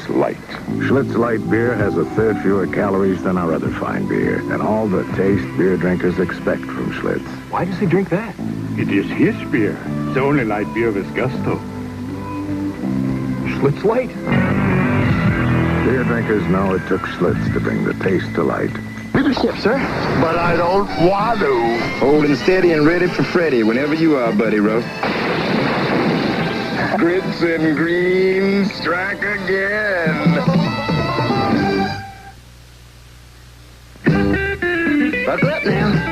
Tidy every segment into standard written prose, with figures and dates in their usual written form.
Schlitz Light. Schlitz Light beer has a third fewer calories than our other fine beer, and all the taste beer drinkers expect from Schlitz. Why does he drink that? It is his beer. The only light beer with gusto. Schlitz Light. Beer drinkers know it took Schlitz to bring the taste to light. Leadership, sir. But I don't want to. Holding steady and ready for Freddy whenever you are, Buddy Rowe. Grits and greens, strike again. Buckle up now.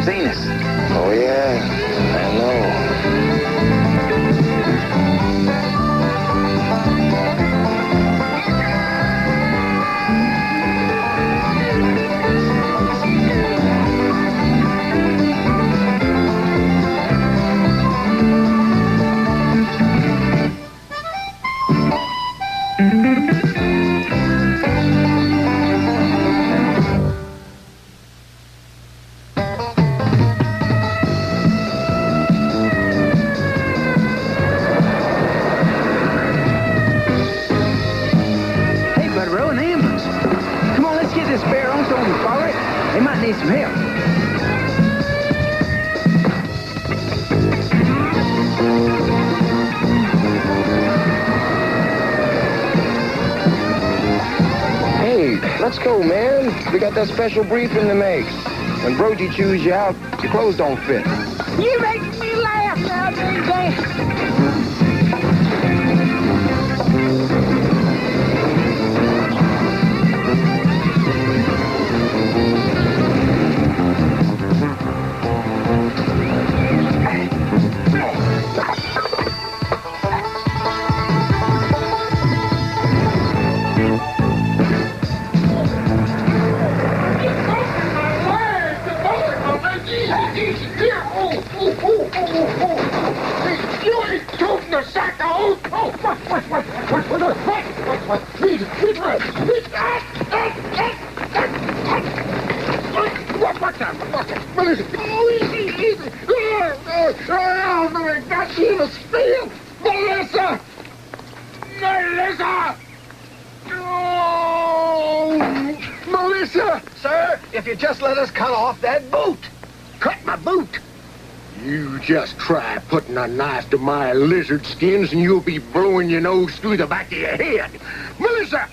Enos. Oh, yeah, I know. They might need some help. Hey, let's go, man. We got that special briefing to make. When Brody chews you out, your clothes don't fit. You make me laugh now, Dade. Just let us cut off that boot. Cut my boot? You just try putting a knife to my lizard skins and you'll be blowing your nose through the back of your head. Melissa,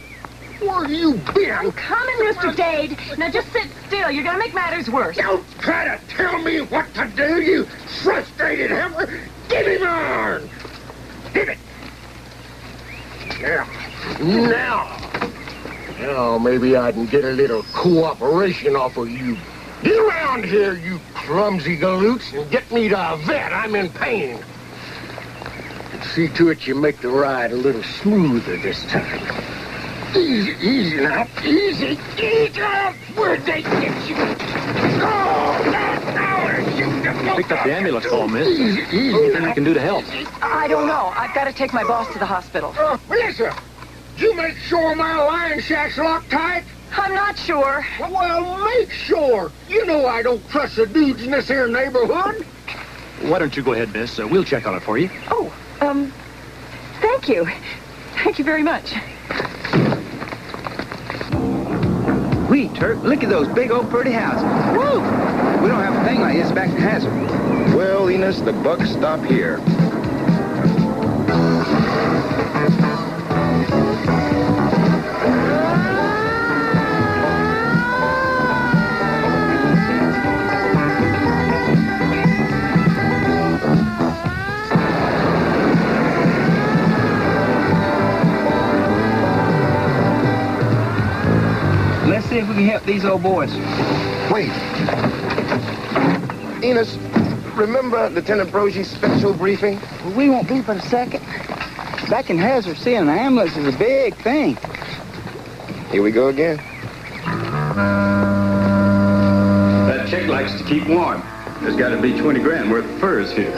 where you been? I'm coming, Mr. Dade. Now just sit still. You're going to make matters worse. Don't try to tell me what to do, you frustrated heifer. Give me my arm. Give it. Yeah. Now. Now, maybe I can get a little cooperation off of you. Get around here, you clumsy galoots, and get me to a vet. I'm in pain. And see to it you make the ride a little smoother this time. Easy, easy now. Easy, easy. Where'd they get you? Oh, You picked up the ambulance call, miss. Easy, easy. Anything you can do to help? I don't know. I've got to take my boss to the hospital. Melissa, did you make sure my lion shack's locked tight? I'm not sure. Well, make sure. You know I don't trust the dudes in this here neighborhood. Why don't you go ahead, miss? We'll check on it for you. Oh, thank you. Thank you very much. Wait, Turk, look at those big old pretty houses. Woo! We don't have a thing like this back in Hazard. Well, Enos, the buck stop here. Let's see if we can help these old boys. Wait. Enos, remember Lieutenant Brogy's special briefing? We won't be but a second. Back in Hazard, seeing an ambulance is a big thing. Here we go again. That chick likes to keep warm. There's got to be 20 grand worth of furs here.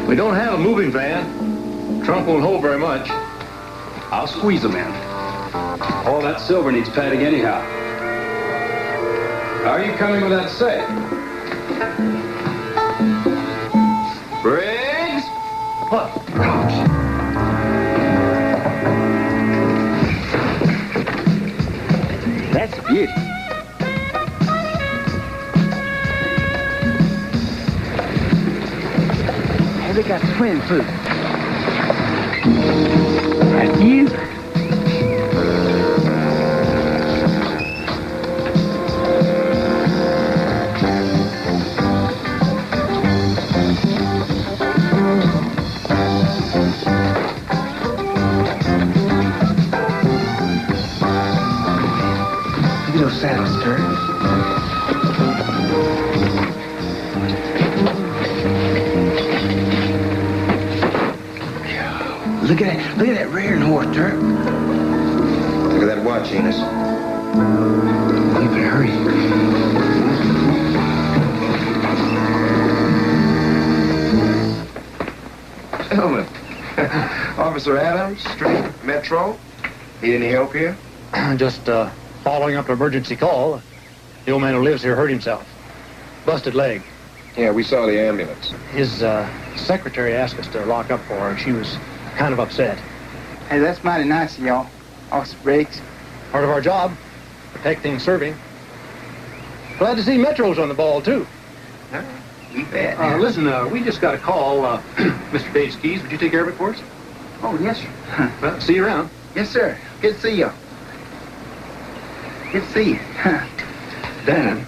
We don't have a moving van. Trunk won't hold very much. I'll squeeze them in. All that silver needs padding anyhow. How are you coming with that safe? Briggs? What? That's a beauty. Hey, we got twin food. That's you. Look at those saddles, Turk. Look at that rearing horse, Turk. Look at that watch, Enos. You better hurry. Gentlemen. Officer Adams, Street, Metro. Need any help here? Just following up an emergency call. The old man who lives here hurt himself. Busted leg. Yeah, we saw the ambulance. His secretary asked us to lock up for her. She was kind of upset. Hey, that's mighty nice of y'all, Officer Briggs. Part of our job, protecting, serving. Glad to see Metro's on the ball, too. You bet. Listen, we just got a call. Mr. Dade's keys. Would you take care of it for us? Oh, yes, sir. Well, see you around. Yes, sir. Good to see you. Good to see you. Dan.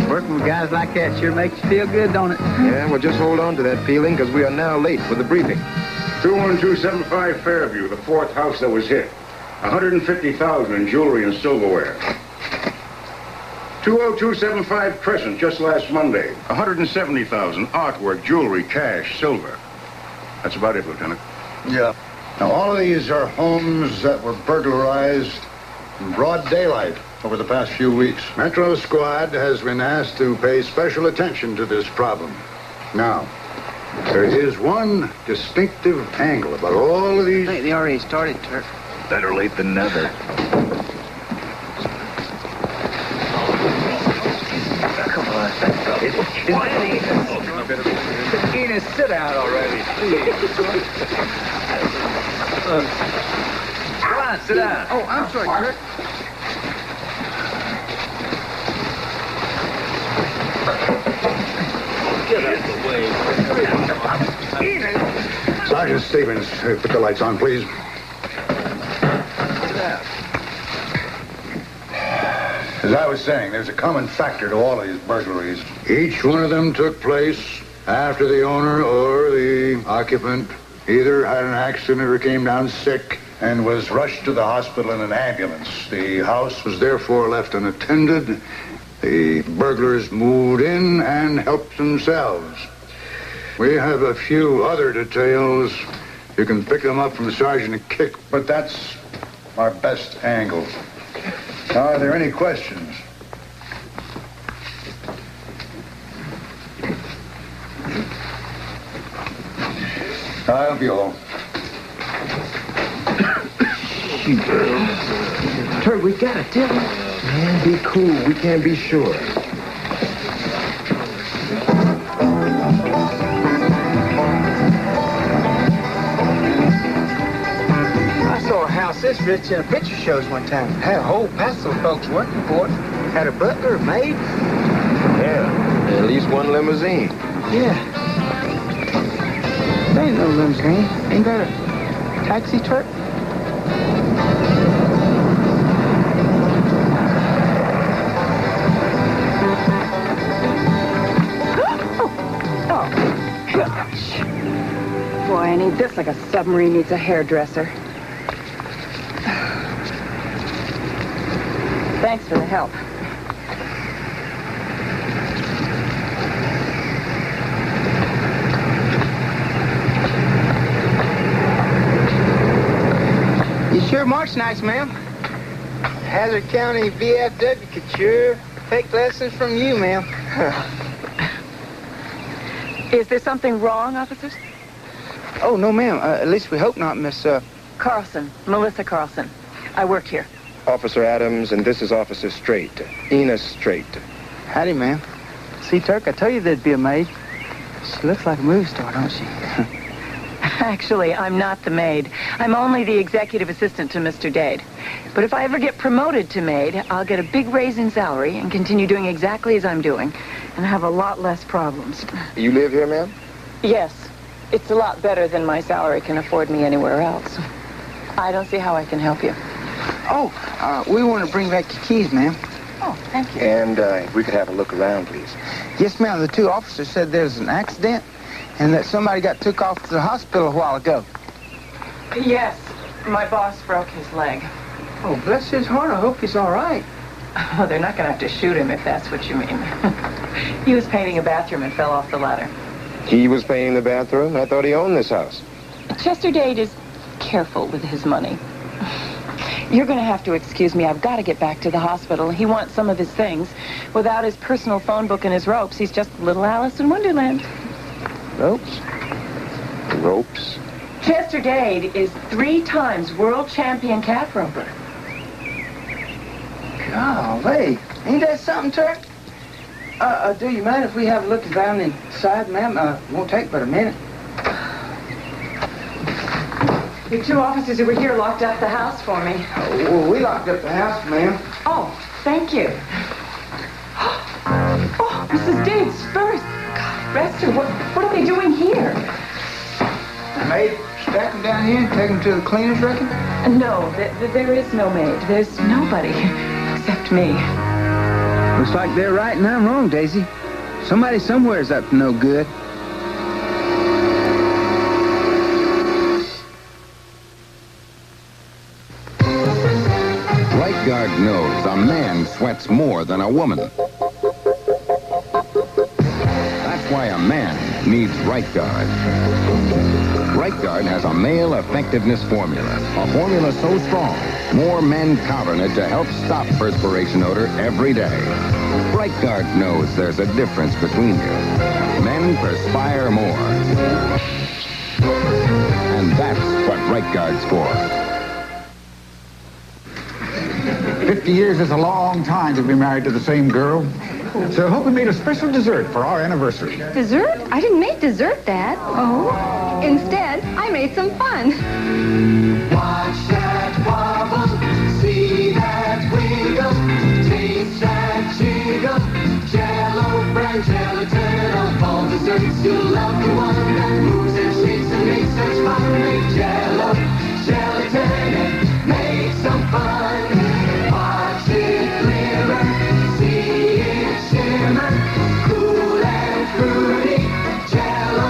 Working with guys like that sure makes you feel good, don't it? Yeah, well, just hold on to that feeling, because we are now late for the briefing. 21275 Fairview, the fourth house that was hit. 150,000 in jewelry and silverware. 20275 Crescent, just last Monday. 170,000 artwork, jewelry, cash, silver. That's about it, Lieutenant. Yeah. Now, all of these are homes that were burglarized in broad daylight over the past few weeks. Metro Squad has been asked to pay special attention to this problem. Now, there is one distinctive angle about all of these... I think they already started, Turk. Better late than never. Come on. Enos, sit down already, please. Come on, sit down. Oh, I'm sorry, Turk. Get out of the way. Enos! Sergeant Stevens, put the lights on, please. As I was saying, there's a common factor to all of these burglaries. Each one of them took place after the owner or the occupant either had an accident or came down sick and was rushed to the hospital in an ambulance. The house was therefore left unattended. The burglars moved in and helped themselves. We have a few other details. You can pick them up from Sergeant Kick, but that's our best angle. Now, are there any questions? I'll be all. Turk, we gotta tell him. Man, be cool. We can't be sure. I saw a house this rich in a picture shows one time. Had a whole passel of folks working for it. Had a butler, a maid. Yeah, at least one limousine. Yeah. There ain't no limousine. Ain't that a taxi, Turk? Oh, gosh. Boy, I need this like a submarine needs a hairdresser. Thanks for the help. Sure march nice, ma'am. Hazard County VFW could sure take lessons from you, ma'am. Is there something wrong, officers? Oh, no, ma'am. At least we hope not, Miss, Carlson, Melissa Carlson. I work here. Officer Adams, and this is Officer Strait, Enos Strait. Howdy, ma'am. See, Turk, I told you there'd be a maid. She looks like a movie star, don't she? Actually, I'm not the maid. I'm only the executive assistant to Mr. Dade. But if I ever get promoted to maid, I'll get a big raise in salary and continue doing exactly as I'm doing and have a lot less problems. You live here, ma'am? Yes. It's a lot better than my salary can afford me anywhere else. I don't see how I can help you. Oh, we want to bring back your keys, ma'am. Oh, thank you. And if we could have a look around, please. Yes, ma'am. The two officers said there's an accident and that somebody got took off to the hospital a while ago. Yes, my boss broke his leg. Oh, bless his heart. I hope he's all right. Oh, they're not going to have to shoot him if that's what you mean. He was painting a bathroom and fell off the ladder. He was painting the bathroom? I thought he owned this house. Chester Dade is careful with his money. You're going to have to excuse me. I've got to get back to the hospital. He wants some of his things. Without his personal phone book and his ropes, he's just little Alice in Wonderland. Ropes? Ropes? Chester Dade is 3 times world champion cat roper. Golly. Ain't that something, Turk? Do you mind if we have a look around inside, ma'am? Won't take but a minute. The 2 officers who were here locked up the house for me. Well, we locked up the house, ma'am. Oh, thank you. Oh, Mrs. Dade's first. God, rest her. What are they doing here? The maid stack them down here and take them to the cleaners, reckon? No, there is no maid. There's nobody except me. Looks like they're right and I'm wrong, Daisy. Somebody somewhere's up to no good. Right guard knows a man sweats more than a woman. That's why a man needs right guard. Right guard has a male effectiveness formula. A formula so strong, more men count on it to help stop perspiration odor every day. Right guard knows there's a difference between you. Men perspire more. And that's what right guard's for. 50 years is a long time to be married to the same girl. So I hope we made a special dessert for our anniversary. Dessert? I didn't make dessert, Dad. Oh? Instead, I made some fun. Watch that wobble, see that wiggle, taste that jiggle, Jell-O, brown gelatin, of all desserts, you'll love the one that moves and shakes and makes such fun. Make Jell-O, gelatin, and make some fun. Watch it glimmer, see it shimmer, cool and fruity, Jell-O,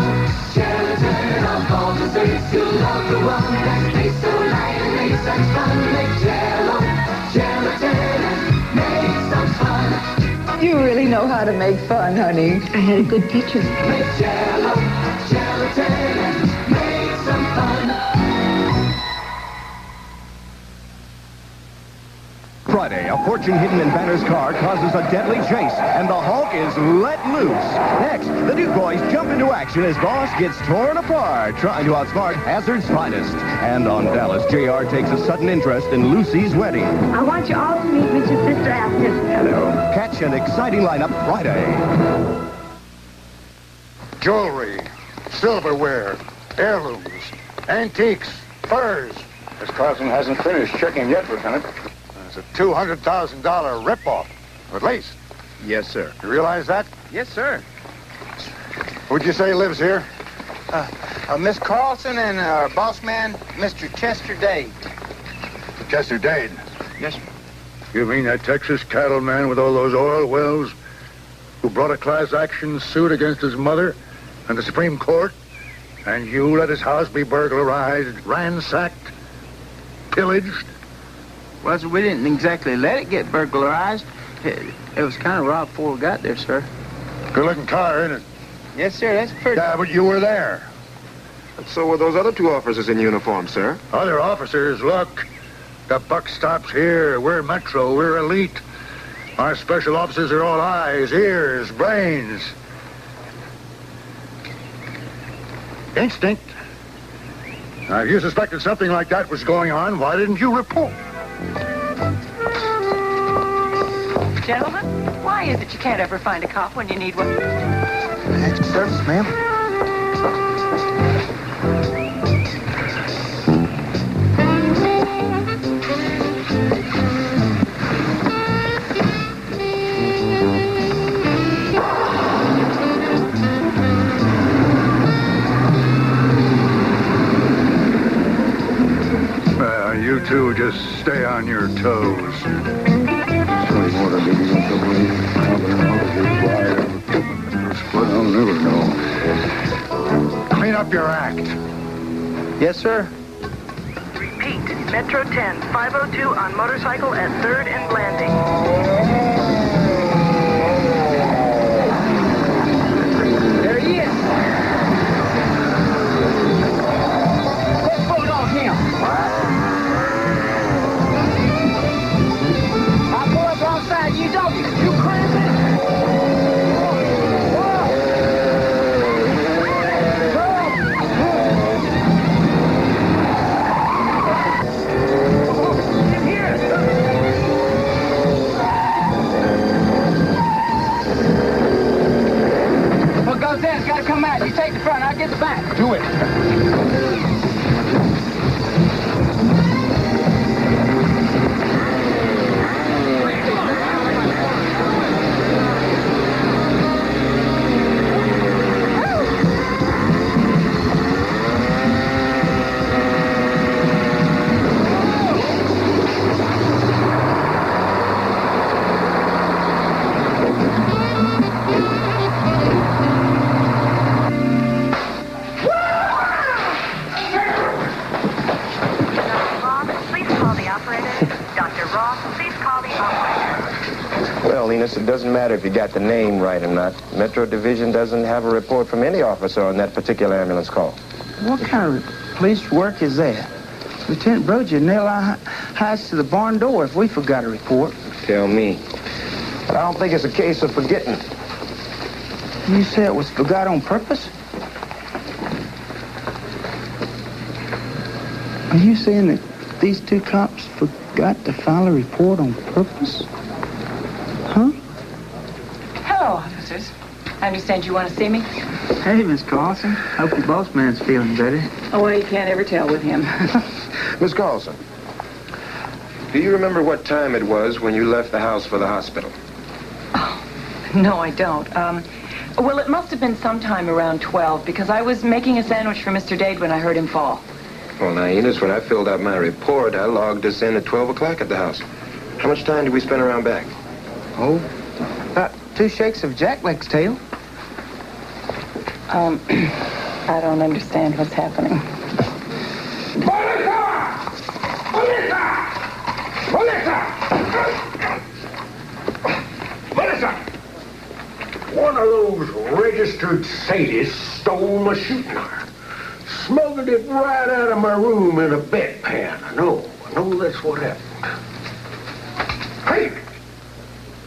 gelatin, of all desserts, you'll love the one that tastes so light and makes such fun. Make Jell-O, gelatin, and make some fun. You really know how to make fun, honey. I had a good teacher. Make Jell-O, gelatin, and make some fun. Friday, a fortune hidden in Banner's car causes a deadly chase, and the Hulk is let loose. Next, the Duke boys jump into action as Boss gets torn apart, trying to outsmart Hazard's finest. And on Dallas, JR takes a sudden interest in Lucy's wedding. I want you all to meet with your sister after. Hello. Catch an exciting lineup Friday. Jewelry, silverware, heirlooms, antiques, furs. Miss Carlson hasn't finished checking yet, Lieutenant. It's a $200,000 ripoff, at least. Yes, sir. You realize that? Yes, sir. Who'd you say lives here? Miss Carlson and our boss man, Mr. Chester Dade. Chester Dade. Yes, sir. You mean that Texas cattleman with all those oil wells who brought a class action suit against his mother and the Supreme Court? And you let his house be burglarized, ransacked, pillaged? Well, sir, we didn't exactly let it get burglarized. It was kind of robbed before we got there, sir. Good-looking car, isn't it? Yes, sir, that's pretty... Yeah, but you were there. So were those other 2 officers in uniform, sir. Other officers, look. The buck stops here. We're Metro. We're elite. Our special officers are all eyes, ears, brains. Instinct. Now, if you suspected something like that was going on, why didn't you report? Gentlemen, why is it you can't ever find a cop when you need one? At your service, ma'am. You two just stay on your toes. I'll never know. Clean up your act. Yes, sir. Repeat. Metro 10, 502 on motorcycle at 3rd and Blanding. There he is. Let's vote on him. I pull up alongside you, don't you? You crazy? What goes in's got to come out. You take the front, I'll get the back. Do it. Well, Enos, it doesn't matter if you got the name right or not. Metro Division doesn't have a report from any officer on that particular ambulance call. What kind of police work is that? Lieutenant Brody would nail our hides to the barn door if we forgot a report. Tell me. But I don't think it's a case of forgetting. You say it was forgot on purpose? Are you saying that these two cops forgot to file a report on purpose? Huh? Hello, officers. I understand you want to see me? Hey, Miss Carlson. Hope your boss man's feeling better. Oh, well, you can't ever tell with him. Miss Carlson, do you remember what time it was when you left the house for the hospital? Oh, no, I don't. Well, it must have been sometime around 12, because I was making a sandwich for Mr. Dade when I heard him fall. Well, now, Enos, when I filled out my report, I logged us in at 12 o'clock at the house. How much time did we spend around back? Oh, about 2 shakes of Jackleg's tail. I don't understand what's happening. Melissa! One of those registered sadists stole my shooting iron. Smuggled it right out of my room in a bedpan. I know that's what happened. Hey!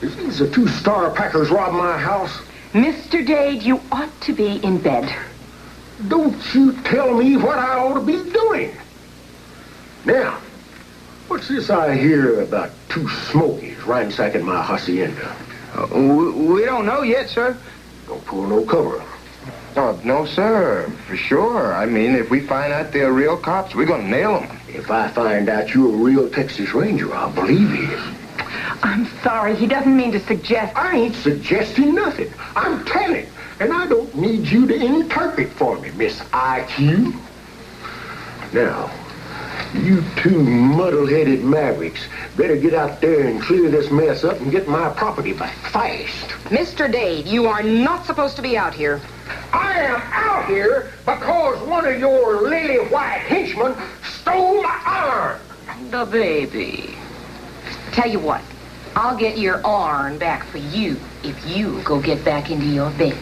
These the 2 Star Packers robbed my house. Mr. Dade, you ought to be in bed. Don't you tell me what I ought to be doing. Now, what's this I hear about 2 Smokies ransacking my hacienda? We don't know yet, sir. Don't pull no cover. Oh, no, sir. For sure. I mean, if we find out they're real cops, we're gonna nail them. If I find out you're a real Texas Ranger, I'll believe you. I'm sorry. He doesn't mean to suggest... I ain't suggesting nothing. I'm telling. And I don't need you to interpret for me, Miss IQ. Now, you 2 muddle-headed mavericks better get out there and clear this mess up and get my property back fast. Mr. Dade, you are not supposed to be out here. I am out here because one of your lily-white henchmen stole my iron. The baby. Tell you what, I'll get your iron back for you if you go get back into your bed.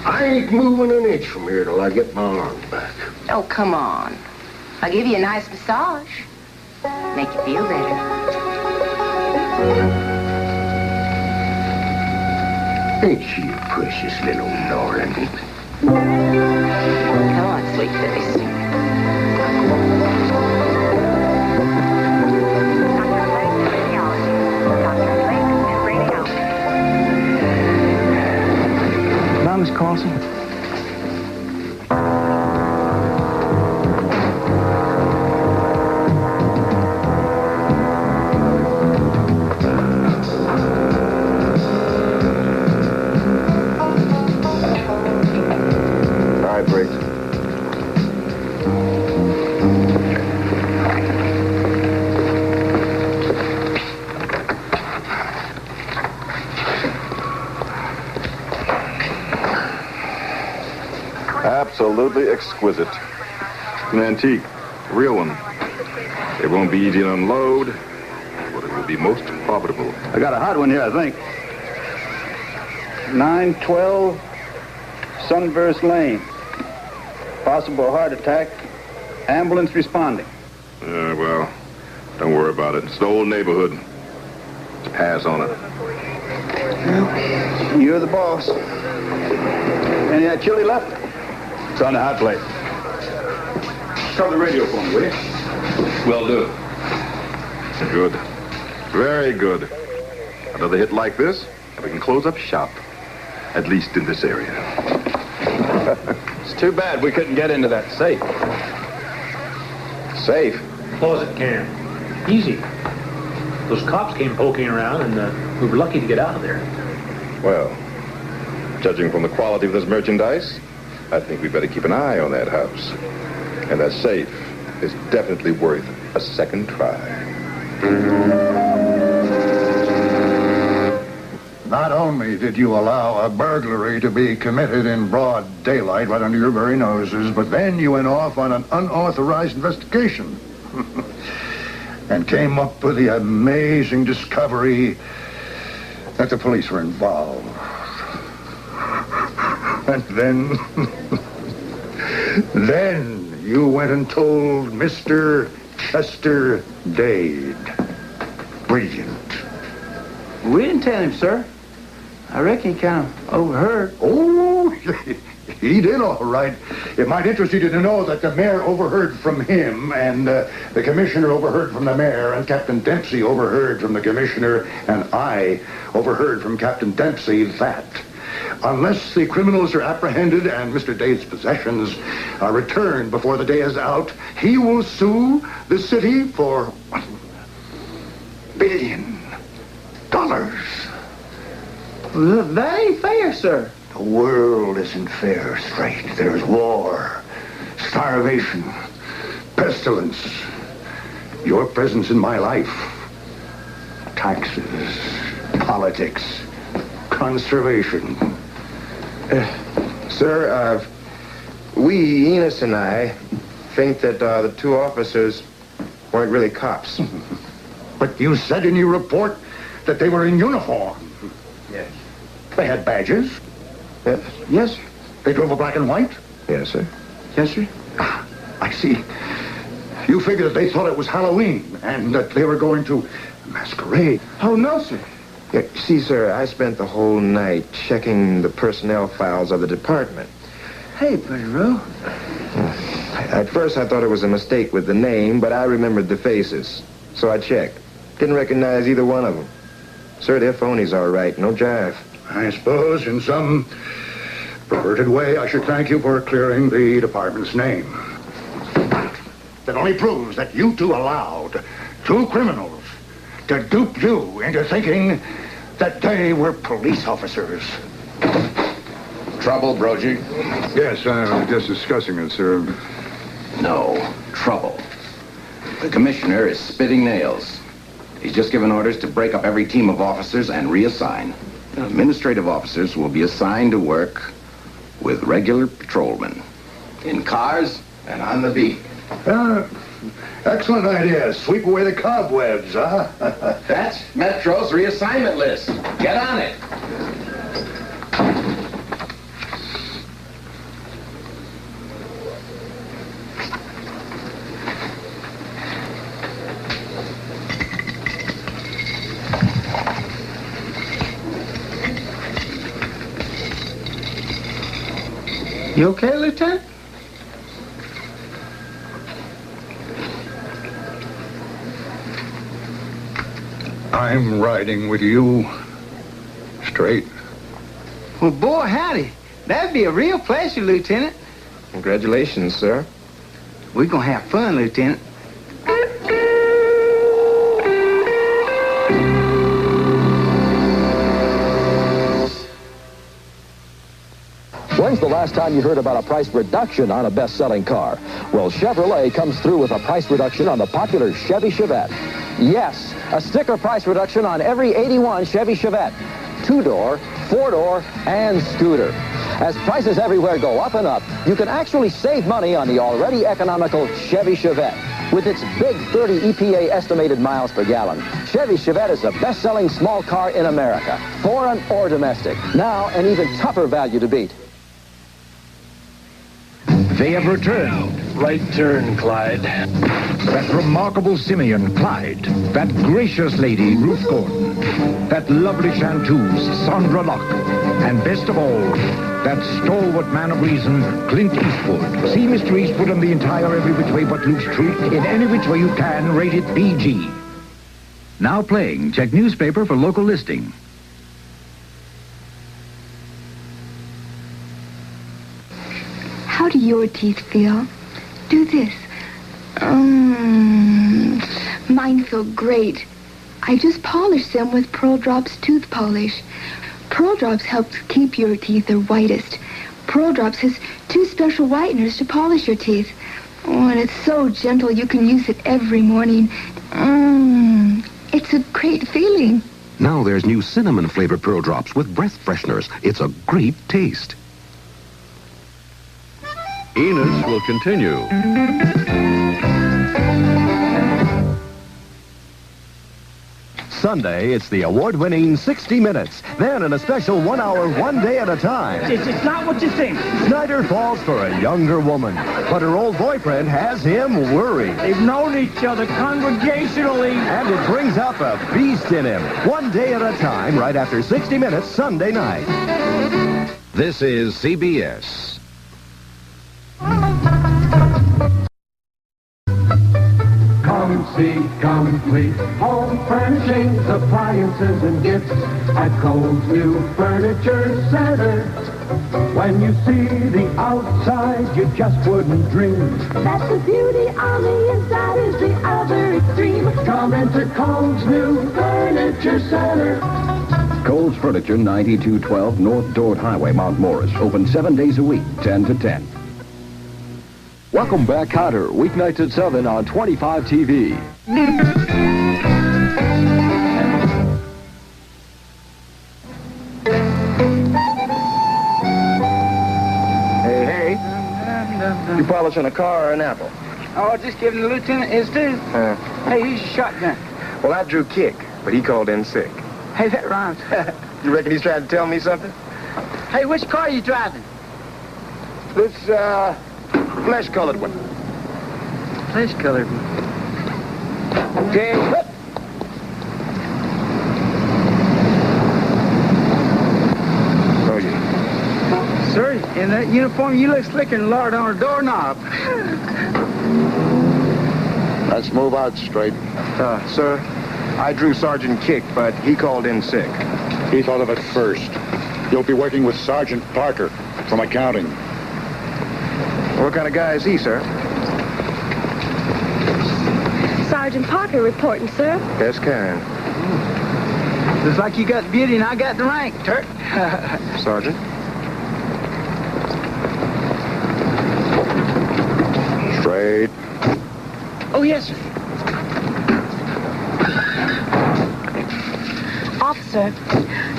I ain't moving an inch from here till I get my arms back. Oh, come on. I'll give you a nice massage. Make you feel better. Ain't she a precious little darling? Come on, sweet face. Now, Miss Carlson. Absolutely exquisite. An antique, real one. It won't be easy to unload, but it will be most profitable. I got a hot one here, I think. 912 Sunburst Lane. Possible heart attack. Ambulance responding. Well, don't worry about it. It's an old neighborhood. Just pass on it. Well, you're the boss. Any chili left? It's on the hot plate. Cover the radio for me, will you? Will do. Good. Very good. Another hit like this, and we can close up shop. At least in this area. It's too bad we couldn't get into that safe. Safe? Close it, Cam. Easy. Those cops came poking around, and we were lucky to get out of there. Well, judging from the quality of this merchandise, I think we better keep an eye on that house. And that safe is definitely worth a second try. Not only did you allow a burglary to be committed in broad daylight right under your very noses, but then you went off on an unauthorized investigation and came up with the amazing discovery that the police were involved. And then you went and told Mr. Chester Dade. Brilliant. We didn't tell him, sir. I reckon he kind of overheard. Oh, he did all right. It might interest you to know that the mayor overheard from him, and the commissioner overheard from the mayor, and Captain Dempsey overheard from the commissioner, and I overheard from Captain Dempsey that unless the criminals are apprehended and Mr. Dade's possessions are returned before the day is out, he will sue the city for $1 billion. Well, that ain't fair, sir. The world isn't fair, straight. There's war, starvation, pestilence, your presence in my life, taxes, politics, conservation. Sir, we, Enos and I, think that the two officers weren't really cops. But you said in your report that they were in uniform. Yes. They had badges. Yes, sir. They drove a black and white. Yes, sir. Yes, sir. I see. You figured that they thought it was Halloween and that they were going to masquerade. Oh, no, sir. Yeah, see, sir, I spent the whole night checking the personnel files of the department. Hey, Buddy Rowe. At first, I thought it was a mistake with the name, but I remembered the faces. So I checked. Didn't recognize either one of them. Sir, they're phonies, all right. No jive. I suppose in some perverted way I should thank you for clearing the department's name. That only proves that you two allowed two criminals to dupe you into thinking that they were police officers. Trouble, Brogy? Yes, I was just discussing it, sir. No, trouble. The commissioner is spitting nails. He's just given orders to break up every team of officers and reassign. Administrative officers will be assigned to work with regular patrolmen. In cars and on the beat. Excellent idea. Sweep away the cobwebs, huh? That's Metro's reassignment list. Get on it. You okay, Lieutenant? I'm riding with you straight. Well, boy, howdy. That'd be a real pleasure, Lieutenant. Congratulations, sir. We're gonna have fun, Lieutenant. When's the last time you heard about a price reduction on a best-selling car? Well, Chevrolet comes through with a price reduction on the popular Chevy Chevette. Yes, a sticker price reduction on every 81 Chevy Chevette. 2-door, 4-door, and scooter. As prices everywhere go up and up, you can actually save money on the already economical Chevy Chevette. With its big 30 EPA estimated miles per gallon, Chevy Chevette is the best-selling small car in America, foreign or domestic. Now, an even tougher value to beat. They have returned. Right turn, Clyde. That remarkable Simeon, Clyde. That gracious lady, Ruth Gordon. That lovely chanteuse, Sandra Locke. And best of all, that stalwart man of reason, Clint Eastwood. See Mr. Eastwood on the entire Every Which Way But Loose treat in Any Which Way You Can, rated PG. Now playing. Check newspaper for local listing. How do your teeth feel? Do this. Mine feel great. I just polished them with Pearl Drops tooth polish. Pearl Drops helps keep your teeth their whitest. Pearl Drops has 2 special whiteners to polish your teeth. Oh, and it's so gentle you can use it every morning. It's a great feeling. Now there's new cinnamon-flavored Pearl Drops with breath fresheners. It's a great taste. Enos will continue. Sunday, it's the award-winning 60 Minutes. Then in a special 1 hour, 1 day at a time. It's not what you think. Snyder falls for a younger woman, but her old boyfriend has him worried. They've known each other congregationally. And it brings out the beast in him. 1 day at a time, right after 60 Minutes, Sunday night. This is CBS. Come see complete home furnishings, appliances, and gifts at Cole's New Furniture Center. When you see the outside, you just wouldn't dream that the beauty on the inside is the other extreme. Come into Cole's New Furniture Center. Cole's Furniture, 9212 North Dort Highway, Mount Morris. Open 7 days a week, 10 to 10. Welcome back, Carter. Weeknights at 7 on 25 TV. Hey. You polishing a car or an apple? Oh, just giving the lieutenant his due. Hey, here's your shotgun. Well, I drew kick, but he called in sick. Hey, that rhymes. You reckon he's trying to tell me something? Hey, which car are you driving? This, flesh-colored one. Flesh-colored one. Okay. Oh, yeah. Sir, in that uniform, you look slicker than Lord on a doorknob. Let's move out straight. Sir, I drew Sergeant Kick, but he called in sick. He thought of it first. You'll be working with Sergeant Parker from accounting. What kind of guy is he, sir? Sergeant Parker reporting, sir. Best kind. Looks like you got the beauty and I got the rank, Turk. Sergeant? Straight. Oh, yes, sir. Officer,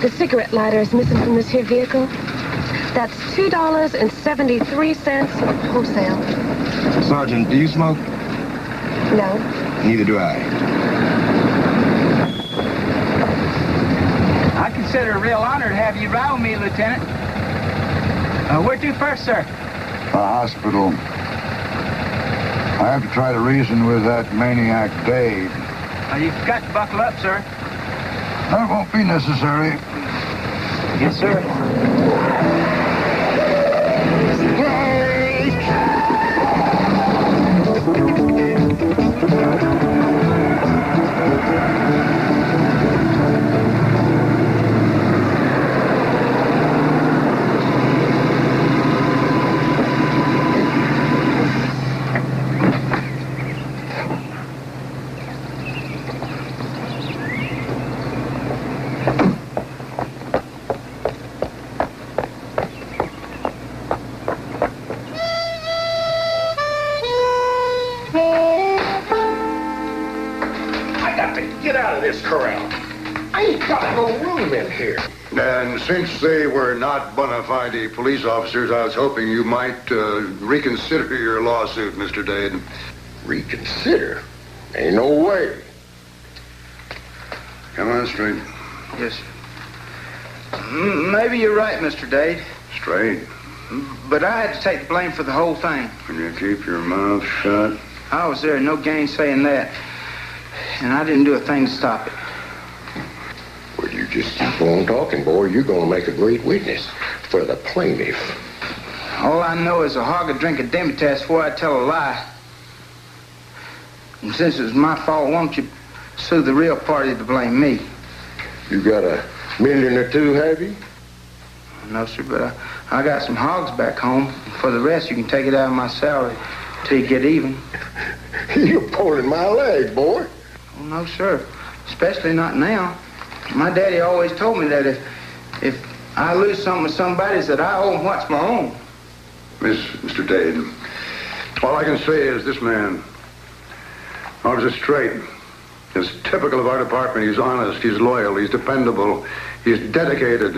the cigarette lighter is missing from this here vehicle. That's $2.73 wholesale. Sergeant, do you smoke? No. Neither do I. I consider it a real honor to have you ride with me, Lieutenant. Where to first, sir? The hospital. I have to try to reason with that maniac, Dade. You've got to buckle up, sir. That won't be necessary. Yes, sir. out of this corral. I ain't got no room in here. And since they were not bona fide police officers, I was hoping you might reconsider your lawsuit, Mr. Dade. Reconsider? Ain't no way. Come on, straight. Yes, sir. Maybe you're right, Mr. Dade. Straight. But I had to take the blame for the whole thing. Can you keep your mouth shut? I was there, no gainsaying that. And I didn't do a thing to stop it. Well, you just keep on talking, boy. You're going to make a great witness for the plaintiff. All I know is a hog would drink a demi-tasse before I tell a lie. And since it was my fault, won't you sue the real party to blame me? You got $1 million or $2 million, have you? No, sir, but I got some hogs back home. For the rest, you can take it out of my salary till you get even. You're pulling my leg, boy. Oh, no, sir. Especially not now. My daddy always told me that if I lose something with somebody, that I owe what's my own. Mr. Dade, all I can say is this man, Officer Straight, is typical of our department. He's honest, he's loyal, he's dependable, he's dedicated.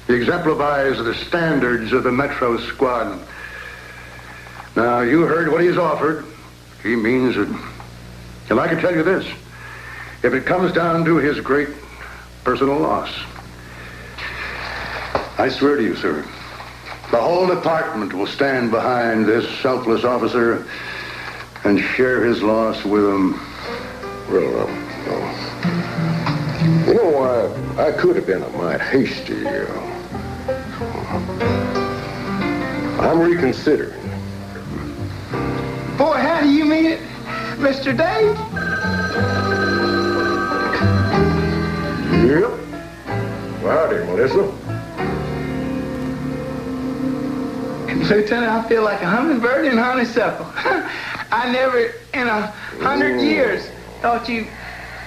He exemplifies the standards of the Metro Squad. Now, you heard what he's offered. He means it. And I can tell you this. If it comes down to his great personal loss, I swear to you, sir, the whole department will stand behind this selfless officer and share his loss with him. Well, you know, I could have been a mite hasty. I'm reconsidering. Boy, how do you mean it, Mr. Dade? Yep. Howdy, Melissa. Lieutenant, I feel like a hummingbird in honeysuckle. I never, in 100 years, thought you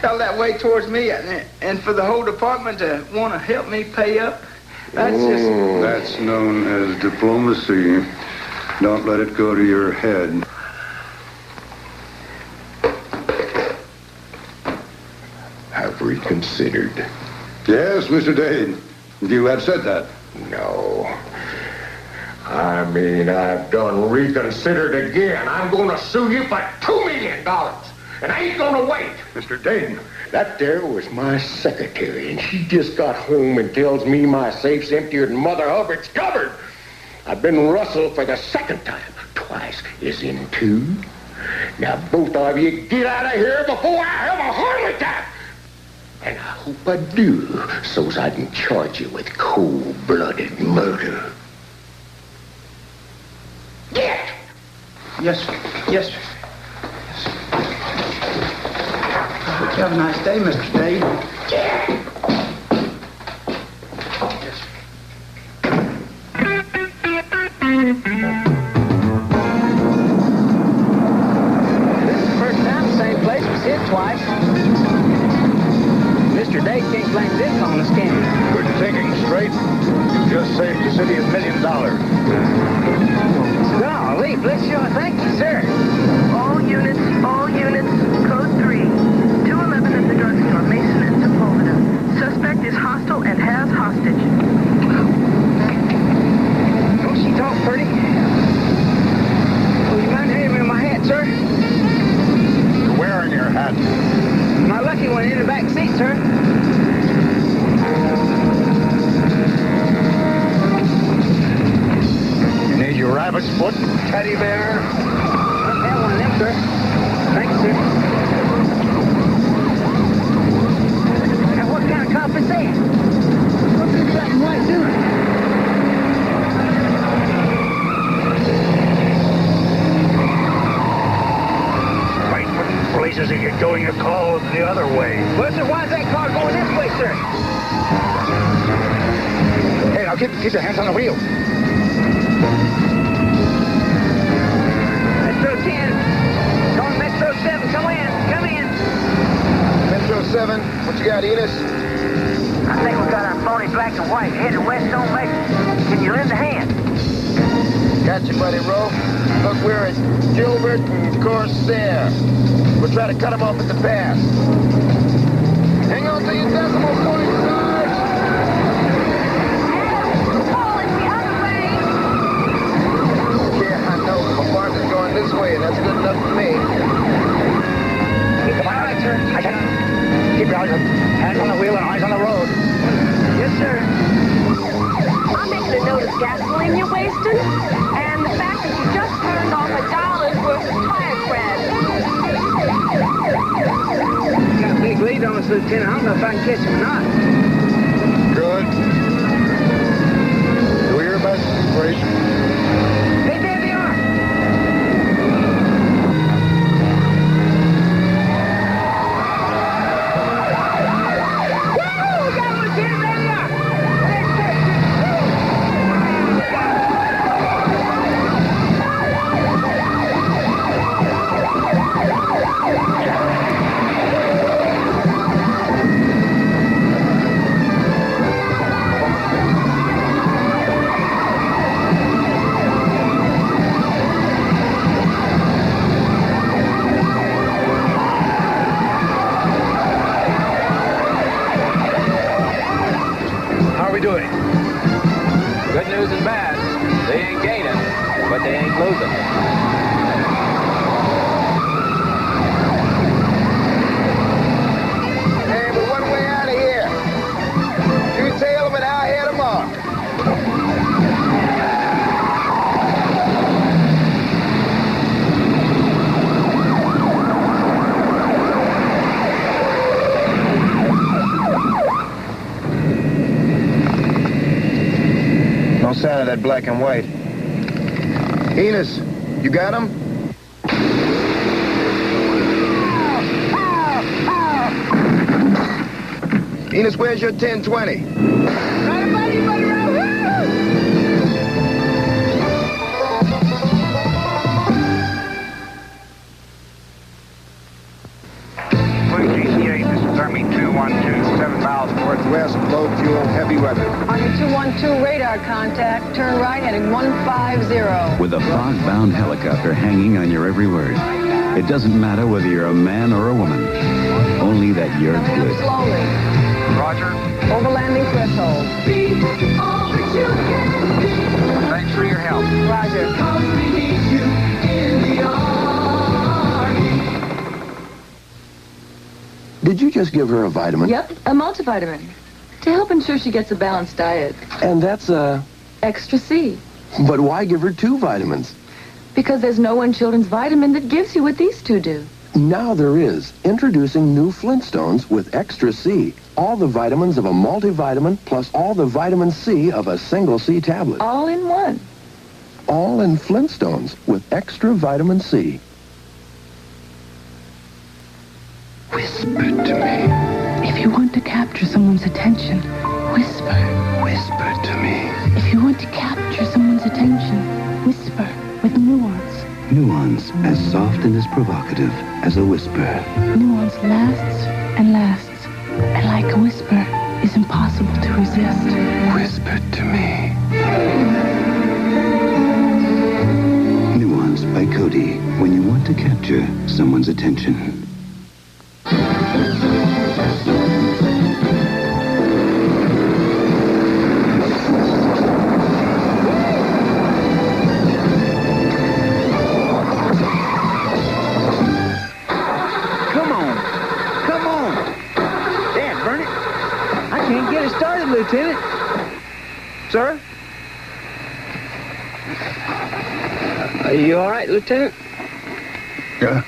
felt that way towards me. And for the whole department to want to help me pay up, that's just... That's known as diplomacy. Don't let it go to your head. I've reconsidered. Yes, Mr. Dade. You have said that. No. I mean, I've done reconsidered again. I'm going to sue you for $2 million. And I ain't going to wait. Mr. Dade. That there was my secretary, and she just got home and tells me my safe's emptier than Mother Hubbard's cupboard. I've been rustled for the second time. Twice is in 2. Now, both of you get out of here before I have a heart attack. And I hope I do, so's I can charge you with cold-blooded murder. Get! Yes, sir. Yes, sir. Yes, sir. I hope you have a nice day, Mr. Dade. Get! Yes, sir. This is the first time the same place was hit twice. Mr. Dade can't blame this on us, can he? Good thinking, Straight. You just saved the city $1 million. Golly, bless you, thank you, sir. All units, code 3. 211 at the drugstore, Mason and Sepulveda. Suspect is hostile and has hostage. Don't she talk pretty? Would you mind handing me my hat, sir? You're wearing your hat. My lucky one in the back seat, sir. You need your rabbit's foot, teddy bear. I have one of them, sir. Thank you, sir. Now, what kind of cop is that? What's this black and white doing? Right, what places are you going to call the other way? Well, sir, why's that car going this way, sir? Hey, now keep your hands on the wheel. Metro 10. Calling Metro 7. Come in. Come in. Metro 7, what you got, Enos? I think we got our phony black and white headed west on Mason. Can you lend a hand? Gotcha, buddy, Ro. Look, we're at Gilbert and Corsair. We'll try to cut them off at the pass. Hang on to your decimal point, Sarge. Yeah, I know, but my partner's going this way, and that's good enough for me. Come on, sir. Keep your hands on the wheel and eyes on the road. Yes, sir. I'm making a note of gasoline you're wasting, and the fact that you just turned off $1 worth of tire credit. You got a big lead on us, Lieutenant. I don't know if I can catch him or not. Good. Do we hear about the situation? Hey, there they are. Woo! Got him, Lieutenant. There they are. How are we doing? Good news and bad. They ain't gaining, but they ain't losing. Hey, but one way out of here. You tail them and I'll head them off. No sign of that black and white. Enos, you got him? Enos, where's your 1020? This is Army 212, 7 miles northwest, low fuel, heavy weather. Army 212 radar contact. Turn right heading 150. With a fog-bound helicopter hanging on your every word. It doesn't matter whether you're a man or a woman. Only that you're good. Slowly. Roger. Over landing threshold. Thanks for your help. Roger. Did you just give her a vitamin? Yep, a multivitamin. To help ensure she gets a balanced diet. And that's Extra C. But why give her 2 vitamins? Because there's no one children's vitamin that gives you what these 2 do. Now there is. Introducing new Flintstones with Extra C. All the vitamins of a multivitamin plus all the vitamin C of a single C tablet. All in one. All in Flintstones with extra vitamin C. Whisper to me. If you want to capture someone's attention, whisper. Whisper to me. If you want to capture someone's attention, whisper with nuance. Nuance as soft and as provocative as a whisper. Nuance lasts and lasts. And like a whisper, is impossible to resist. Whisper to me. Nuance by Cody. When you want to capture someone's attention. Lieutenant. Sir? Are you all right, Lieutenant? Yeah.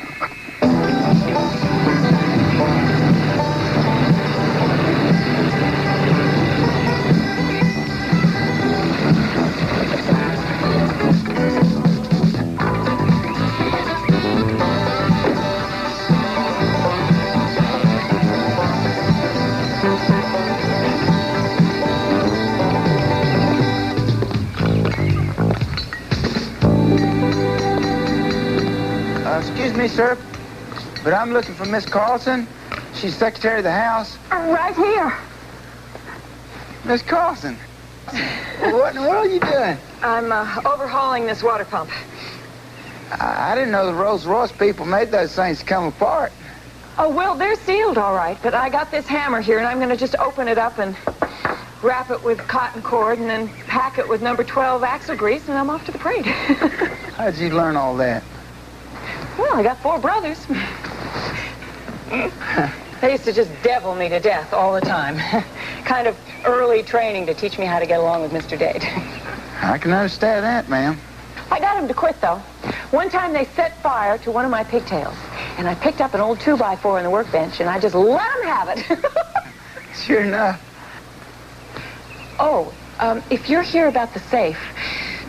Excuse me, sir, but I'm looking for Miss Carlson. She's Secretary of the House. Right here. Miss Carlson. What in the world are you doing? I'm overhauling this water pump. I didn't know the Rolls-Royce people made those things come apart. Oh, well, they're sealed all right, but I got this hammer here, and I'm going to just open it up and wrap it with cotton cord and then pack it with number 12 axle grease, and I'm off to the parade. How'd you learn all that? Well, I got 4 brothers. They used to just devil me to death all the time. Kind of early training to teach me how to get along with Mr. Dade. I can understand that, ma'am. I got him to quit, though. One time they set fire to one of my pigtails, and I picked up an old 2x4 in the workbench, and I just let him have it. Sure enough. Oh, if you're here about the safe,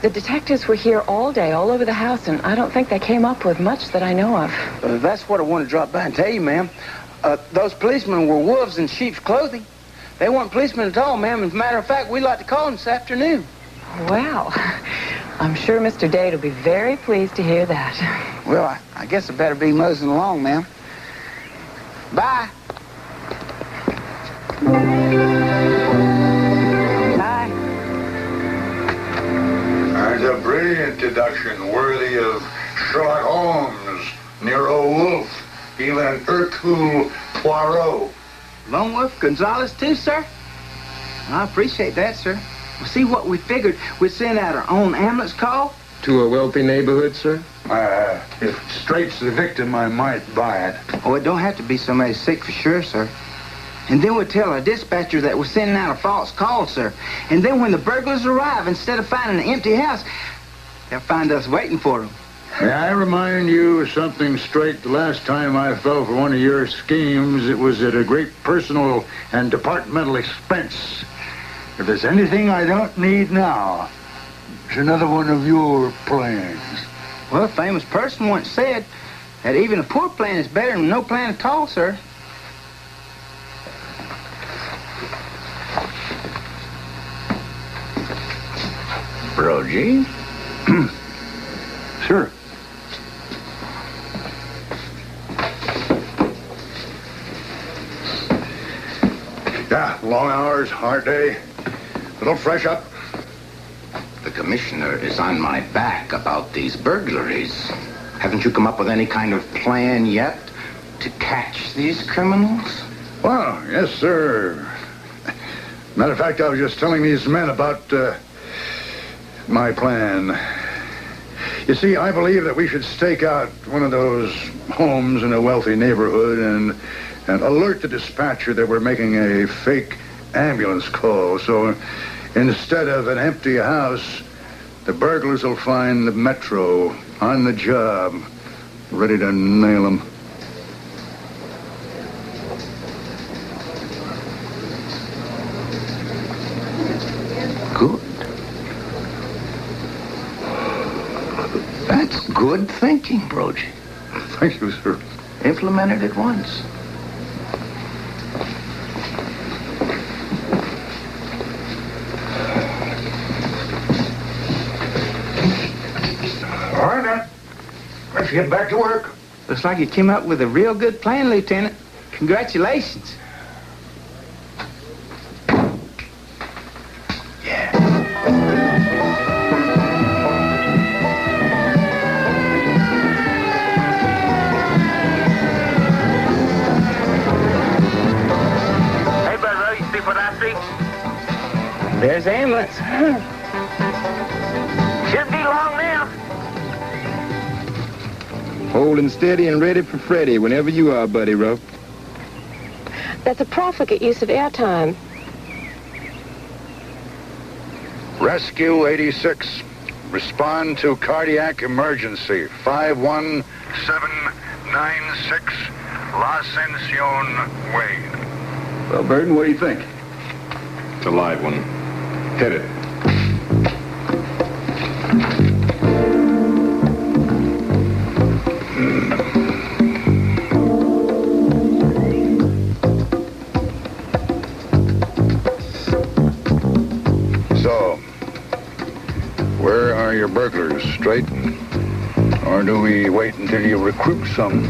the detectives were here all day, all over the house, and I don't think they came up with much that I know of. That's what I want to drop by and tell you, ma'am. Those policemen were wolves in sheep's clothing. They weren't policemen at all, ma'am. As a matter of fact, we'd like to call them this afternoon. Well, I'm sure Mr. Dade will be very pleased to hear that. Well, I guess I better be moseying along, ma'am. Bye. Bye. There's a brilliant deduction worthy of Sherlock Holmes, Nero Wolfe, even Hercule Poirot. Lone Wolf Gonzalez, too, sir? I appreciate that, sir. Well, see what we figured? We'd send out our own ambulance call. To a wealthy neighborhood, sir? If Straight's the victim, I might buy it. Oh, it don't have to be somebody sick for sure, sir. And then we'd tell our dispatcher that we're sending out a false call, sir. And then when the burglars arrive, instead of finding an empty house, they'll find us waiting for them. May I remind you of something, Straight? The last time I fell for one of your schemes, it was at a great personal and departmental expense. If there's anything I don't need now, it's another one of your plans. Well, a famous person once said that even a poor plan is better than no plan at all, sir. Brogy? Sure. Yeah, long hours, hard day. Little fresh up. The commissioner is on my back about these burglaries. Haven't you come up with any kind of plan yet to catch these criminals? Well, yes, sir. Matter of fact, I was just telling these men about my plan. You see, I believe that we should stake out one of those homes in a wealthy neighborhood and alert the dispatcher that we're making a fake ambulance call. So instead of an empty house, the burglars will find the Metro on the job, ready to nail them. Good. That's good thinking, Brogy. Thank you, sir. Implement it at once. All right, then. Let's get back to work. Looks like you came up with a real good plan, Lieutenant. Congratulations. Hey, brother, you see what I see? There's the ambulance. Shouldn't be long now. Holding steady and ready for Freddy whenever you are, Buddy Ruff. That's a profligate use of airtime. Rescue 86. Respond to cardiac emergency. 51796 La Ascension Way. Well, Burton, what do you think? It's a live one. Hit it. So, where are your burglars, Straight? Or do we wait until you recruit some?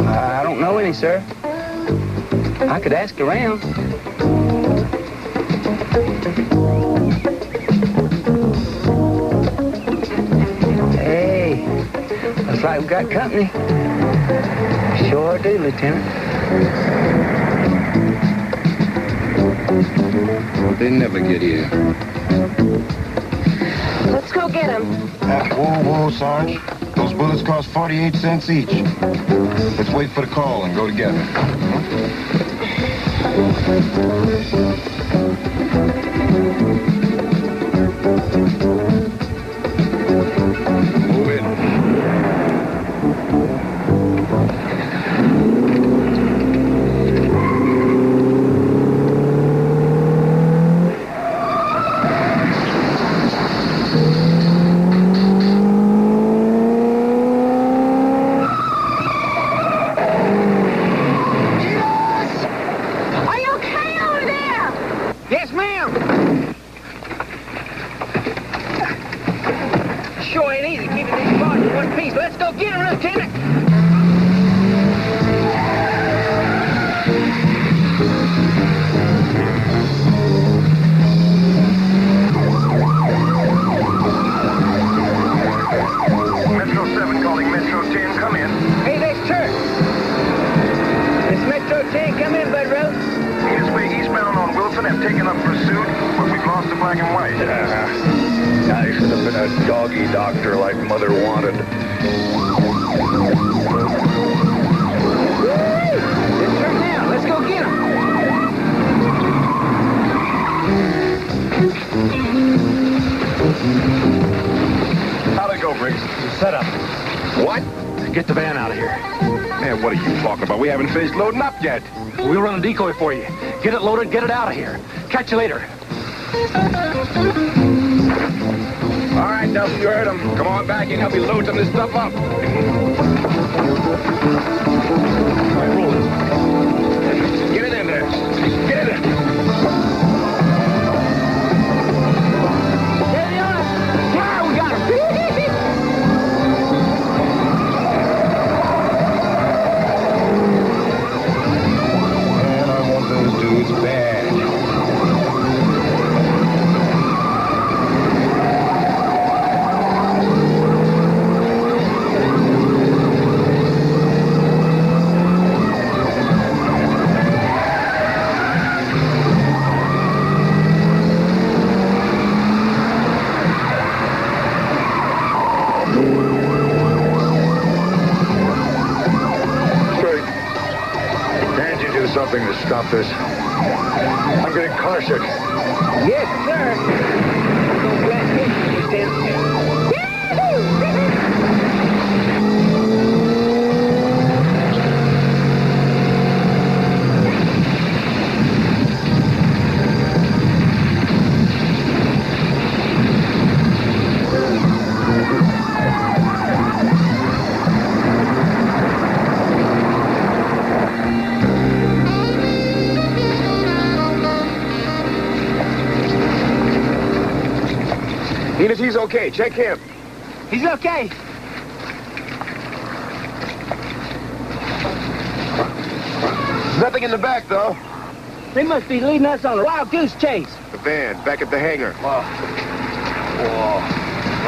I don't know any, sir. I could ask around. Hey, looks like we've got company. Sure do, Lieutenant. They never get here. Let's go get him. Whoa, Sarge. Those bullets cost 48 cents each. Let's wait for the call and go together. Move in. Loading up yet. We'll run a decoy for you. Get it loaded, get it out of here. Catch you later. All right, Nelson, you heard him. Come on back in, help me load some of this stuff up. All right, roll it. Get it in there. Get it in. Yeah, we got him. Dude's bad. Can't you do something to stop this? I'm getting car sick. Yes, sir. Those last hits, Enos, he's okay. Check him. He's okay. Nothing in the back, though. They must be leading us on a wild goose chase. The van, back at the hangar. Whoa.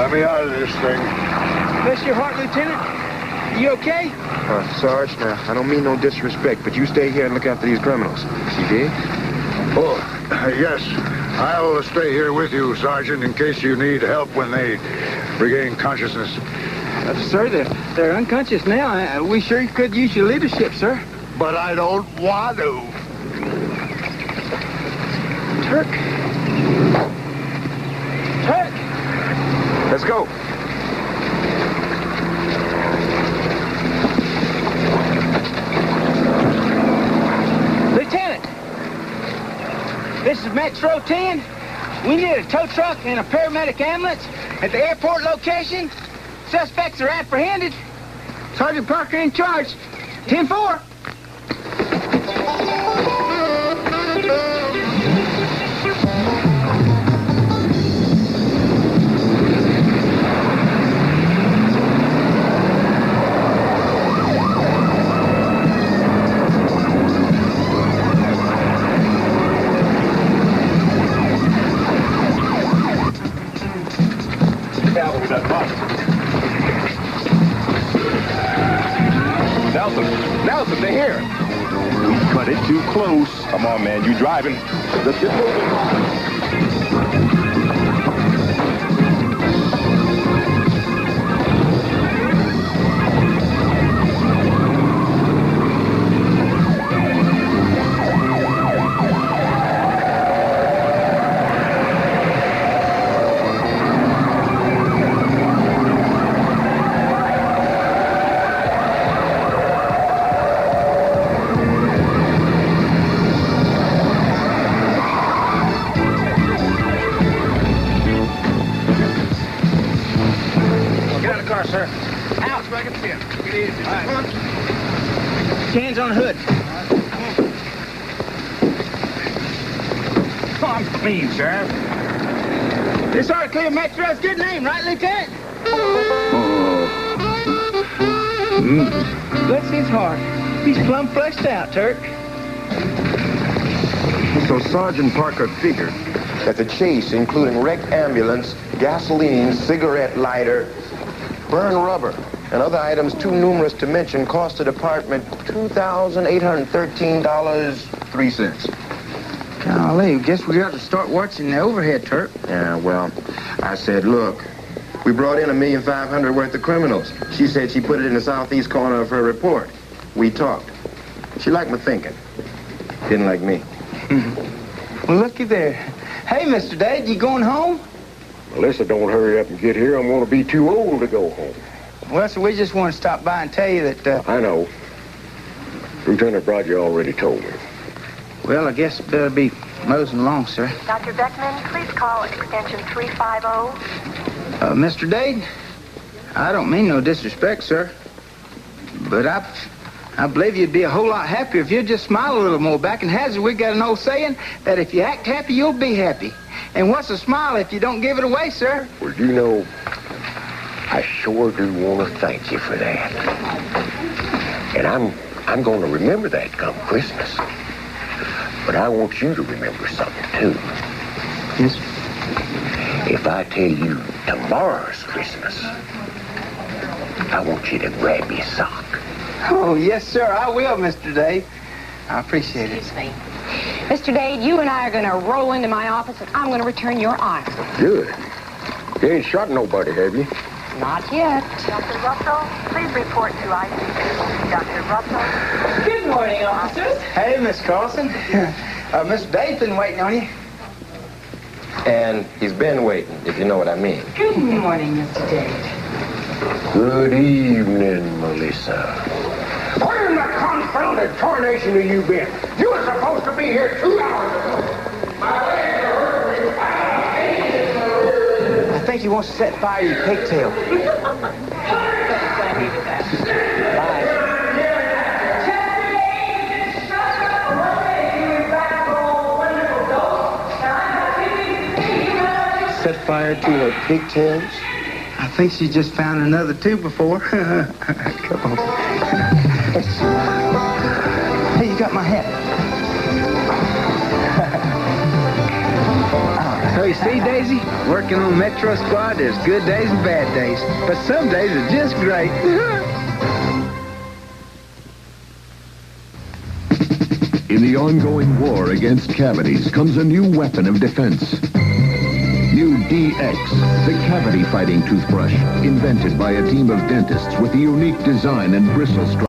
Let me out of this thing. Bless your heart, Lieutenant. You okay? Sarge, now, I don't mean no disrespect, but you stay here and look after these criminals. You dig? Oh, yes. I'll stay here with you, Sergeant, in case you need help when they regain consciousness. Sir, they're unconscious now. We sure could use your leadership, sir. But I don't want to. Turk. Let's go. Lieutenant, this is Metro 10. We need a tow truck and a paramedic ambulance at the airport location. Suspects are apprehended. Sergeant Parker in charge. 10-4. Nelson, they're here. You cut it too close. Come on, man, you driving. Let's get moving. Sir. Out so I can see him. Get easy. All right. Come on. Hands on the hood. Come clean, Sheriff. This ought to clear Metro's good name, right, Lieutenant? Bless his heart. He's plumb fleshed out, Turk. So Sergeant Parker figured that the chase, including wrecked ambulance, gasoline, cigarette lighter, burned rubber, and other items too numerous to mention, cost the department $2,813.03. Golly, guess we got to start watching the overhead, Turk. Yeah, well, I said, look, we brought in $1,500,000 worth of criminals. She said she put it in the southeast corner of her report. We talked. She liked my thinking. Didn't like me. Well, looky there. Hey, Mr. Dade, you going home? Melissa, don't hurry up and get here. I'm going to be too old to go home. Well, so we just want to stop by and tell you that, I know. Lieutenant Brodger already told me. Well, I guess it better be moseying along, sir. Dr. Beckman, please call extension 350. Mr. Dade, I don't mean no disrespect, sir. But I believe you'd be a whole lot happier if you'd just smile a little more. Back in Hazard, we got an old saying that if you act happy, you'll be happy. And what's a smile if you don't give it away, sir? Well, you know, I sure do want to thank you for that. And I'm going to remember that come Christmas. But I want you to remember something, too. Yes, sir. If I tell you tomorrow's Christmas, I want you to grab me a sock. Oh, yes, sir, I will, Mr. Dade. I appreciate it. Excuse me. Mr. Dade, you and I are going to roll into my office, and I'm going to return your honor. Good. You ain't shot nobody, have you? Not yet. Dr. Russell, please report to ICU. Dr. Russell. Good morning, officers. Hey, Miss Carlson. Mr. Dade's been waiting on you. And he's been waiting, if you know what I mean. Good morning, Mr. Dade. Good evening, Melissa. Where in the confounded tarnation have you been? You were supposed to be here 2 hours ago. I think he wants to set fire to your pigtail. Set fire to her pigtails? I think she just found another two before. Come on. Hey, you got my hat. So you see, Daisy, working on Metro Squad, there's good days and bad days. But some days are just great. In the ongoing war against cavities comes a new weapon of defense. New DX, the cavity-fighting toothbrush, invented by a team of dentists with a unique design and bristle structure.